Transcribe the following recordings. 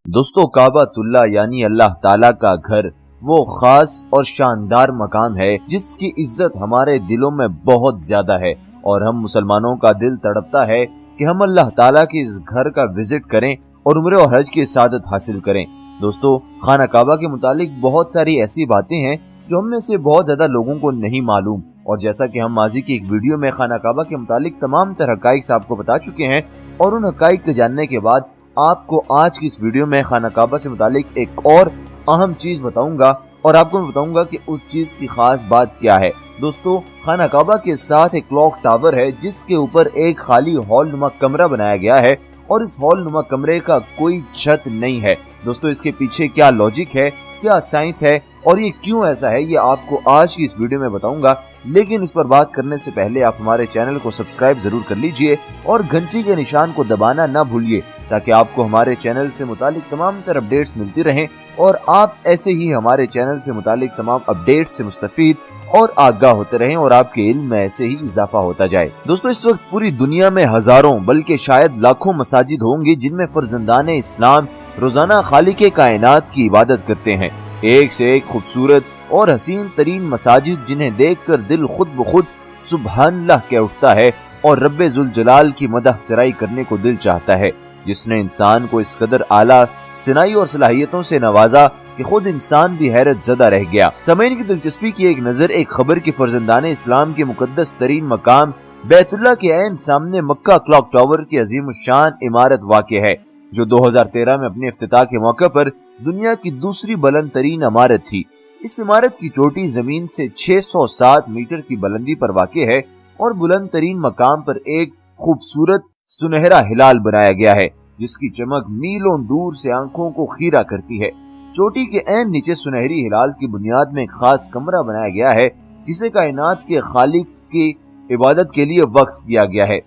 دوستو کعبۃ اللہ یعنی اللہ تعالیٰ کا گھر وہ خاص اور شاندار مقام ہے جس کی عزت ہمارے دلوں میں بہت زیادہ ہے، اور ہم مسلمانوں کا دل تڑپتا ہے کہ ہم اللہ تعالیٰ کے اس گھر کا وزٹ کریں اور عمرہ اور حج کی سعادت حاصل کریں۔ دوستو خانہ کعبہ کے متعلق بہت ساری ایسی باتیں ہیں جو ہم میں سے بہت زیادہ لوگوں کو نہیں معلوم، اور جیسا کہ ہم ماضی کی ایک ویڈیو میں خانہ کعبہ کے متعلق تمام تر حقائق سے آپ کو بتا چکے ہیں، اور ان حقائق کے جاننے کے بعد آپ کو آج کی اس ویڈیو میں خانہ کعبہ سے متعلق ایک اور اہم چیز بتاؤں گا، اور آپ کو میں بتاؤں گا کہ اس چیز کی خاص بات کیا ہے۔ دوستو خانہ کعبہ کے ساتھ ایک کلاک ٹاور ہے جس کے اوپر ایک خالی ہال نما کمرہ بنایا گیا ہے، اور اس ہال نما کمرے کا کوئی چھت نہیں ہے۔ دوستو اس کے پیچھے کیا لاجک ہے، کیا سائنس ہے، اور یہ کیوں ایسا ہے، یہ آپ کو آج کی اس ویڈیو میں بتاؤں گا۔ لیکن اس پر بات کرنے سے پہلے آپ ہمارے چینل کو سبسکرائب ضرور کر لیجئے اور گھنٹی کے نشان کو دبانا نہ بھولیے، تاکہ آپ کو ہمارے چینل سے متعلق تمام تر اپڈیٹس ملتی رہیں، اور آپ ایسے ہی ہمارے چینل سے متعلق تمام اپڈیٹس سے مستفید اور آگاہ ہوتے رہیں، اور آپ کے علم میں ایسے ہی اضافہ ہوتا جائے۔ دوستو اس وقت پوری دنیا میں ہزاروں بلکہ شاید لاکھوں مساجد ہوں گی جن میں فرزندان اسلام روزانہ خالق کائنات کی عبادت کرتے ہیں۔ ایک سے ایک خوبصورت اور حسین ترین مساجد جنہیں دیکھ کر دل خود بخود سبحان اللہ کہہ اٹھتا ہے، اور رب ذوالجلال کی مدح سرائی کرنے کو دل چاہتا ہے، جس نے انسان کو اس قدر اعلیٰ صناعی اور صلاحیتوں سے نوازا کہ خود انسان بھی حیرت زدہ رہ گیا۔ سامعین کی دلچسپی کی ایک نظر ایک خبر کی فرزندان اسلام کے مقدس ترین مقام بیت اللہ کے عین سامنے مکہ کلاک ٹاور کی عظیم الشان عمارت واقع ہے، جو 2013 میں اپنے افتتاح کے موقع پر دنیا کی دوسری بلند ترین عمارت تھی۔ اس عمارت کی چوٹی زمین سے 607 میٹر کی بلندی پر واقع ہے، اور بلند ترین مقام پر ایک خوبصورت سنہرا ہلال بنایا گیا ہے جس کی چمک میلوں دور سے آنکھوں کو خیرہ کرتی ہے۔ چوٹی کے عین نیچے سنہری ہلال کی بنیاد میں ایک خاص کمرہ بنایا گیا ہے جسے کائنات کے خالق کی عبادت کے لیے وقف کیا گیا ہے۔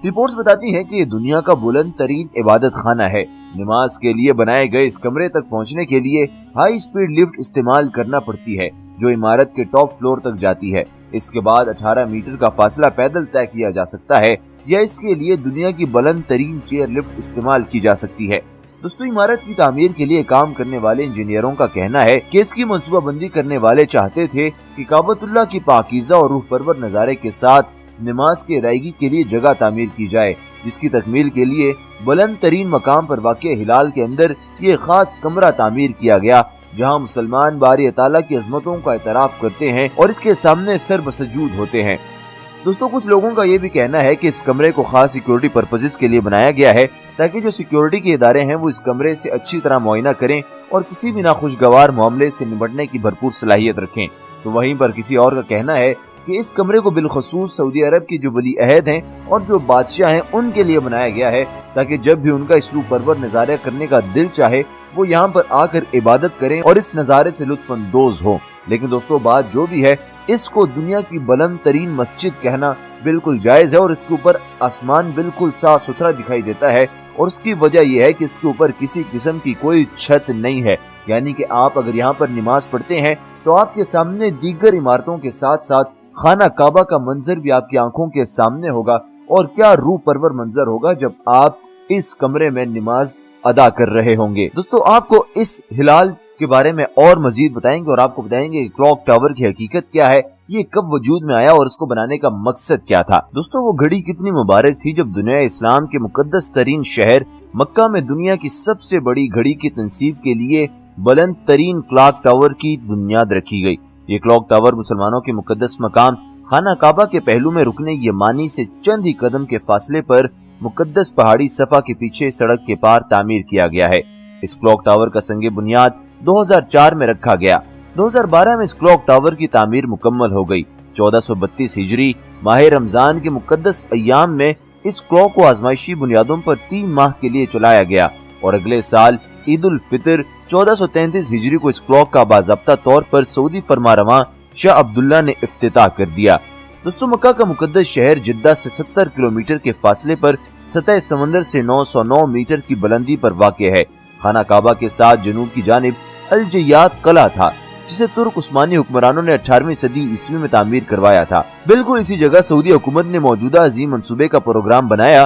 رپورٹس بتاتی ہیں کہ یہ دنیا کا بلند ترین عبادت خانہ ہے۔ نماز کے لیے بنائے گئے اس کمرے تک پہنچنے کے لیے ہائی سپیڈ لفٹ استعمال کرنا پڑتی ہے جو عمارت کے ٹاپ فلور تک جاتی ہے۔ اس کے بعد 18 میٹر کا فاصلہ پیدل طے کیا جا سکتا ہے، یا اس کے لیے دنیا کی بلند ترین چیئر لفٹ استعمال کی جا سکتی ہے۔ دوستو عمارت کی تعمیر کے لیے کام کرنے والے انجینئروں کا کہنا ہے کہ اس کی منصوبہ بندی کرنے والے چاہتے تھے کہ کعبۃ اللہ کی پاکیزہ اور روح پرور نظارے کے ساتھ نماز کی ادائیگی کے لیے جگہ تعمیر کی جائے، جس کی تکمیل کے لیے بلند ترین مقام پر واقع ہلال کے اندر یہ خاص کمرہ تعمیر کیا گیا، جہاں مسلمان باری تعالیٰ کی عظمتوں کا اعتراف کرتے ہیں اور اس کے سامنے سر بسجود ہوتے ہیں۔ دوستو کچھ لوگوں کا یہ بھی کہنا ہے کہ اس کمرے کو خاص سیکیورٹی پرپزز کے لیے بنایا گیا ہے، تاکہ جو سیکیورٹی کے ادارے ہیں وہ اس کمرے سے اچھی طرح معائنہ کریں اور کسی بھی ناخوشگوار معاملے سے نمٹنے کی بھرپور صلاحیت رکھیں۔ تو وہیں پر کسی اور کا کہنا ہے کہ اس کمرے کو بالخصوص سعودی عرب کی جو ولی عہد ہیں اور جو بادشاہ ہیں ان کے لیے بنایا گیا ہے، تاکہ جب بھی ان کا اس روح پرور نظارہ کرنے کا دل چاہے وہ یہاں پر آ کر عبادت کریں اور اس نظارے سے لطف اندوز ہوں۔ لیکن دوستو بات جو بھی ہے، اس کو دنیا کی بلند ترین مسجد کہنا بالکل جائز ہے، اور اس کے اوپر آسمان بالکل صاف ستھرا دکھائی دیتا ہے، اور اس کی وجہ یہ ہے کہ اس کے اوپر کسی قسم کی کوئی چھت نہیں ہے، یعنی کہ آپ اگر یہاں پر نماز پڑھتے ہیں تو آپ کے سامنے دیگر عمارتوں کے ساتھ ساتھ خانہ کعبہ کا منظر بھی آپ کی آنکھوں کے سامنے ہوگا، اور کیا روح پرور منظر ہوگا جب آپ اس کمرے میں نماز ادا کر رہے ہوں گے۔ دوستو آپ کو اس ہلال کے بارے میں اور مزید بتائیں گے، اور آپ کو بتائیں گے کہ کلاک ٹاور کی حقیقت کیا ہے، یہ کب وجود میں آیا اور اس کو بنانے کا مقصد کیا تھا۔ دوستو وہ گھڑی کتنی مبارک تھی جب دنیا اسلام کے مقدس ترین شہر مکہ میں دنیا کی سب سے بڑی گھڑی کی تنصیب کے لیے بلند ترین کلاک ٹاور کی بنیاد رکھی گئی۔ یہ کلاک ٹاور مسلمانوں کے مقدس مقام خانہ کعبہ کے پہلو میں رکن یمانی سے چند ہی قدم کے فاصلے پر مقدس پہاڑی صفا کے پیچھے سڑک کے پار تعمیر کیا گیا ہے۔ اس کلاک ٹاور کا سنگ بنیاد 2004 میں رکھا گیا۔ 2012 میں اس کلاک ٹاور کی تعمیر مکمل ہو گئی۔ 1432 ہجری ماہ رمضان کے مقدس ایام میں اس کلاک کو آزمائشی بنیادوں پر 3 ماہ کے لیے چلایا گیا، اور اگلے سال عید الفطر 1433 ہجری کو اس کلاک کا باضابطہ طور پر سعودی فرمانرواں شاہ عبداللہ نے افتتاح کر دیا۔ دوستو مکہ کا مقدس شہر جدہ سے 70 کلومیٹر کے فاصلے پر سطح سمندر سے 909 میٹر کی بلندی پر واقع ہے۔ خانہ کعبہ کے ساتھ جنوب کی جانب الجیات قلعہ تھا، جسے ترک عثمانی حکمرانوں نے 18ویں صدی عیسوی میں تعمیر کروایا تھا۔ بالکل اسی جگہ سعودی حکومت نے موجودہ عظیم منصوبے کا پروگرام بنایا،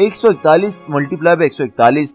141 × 141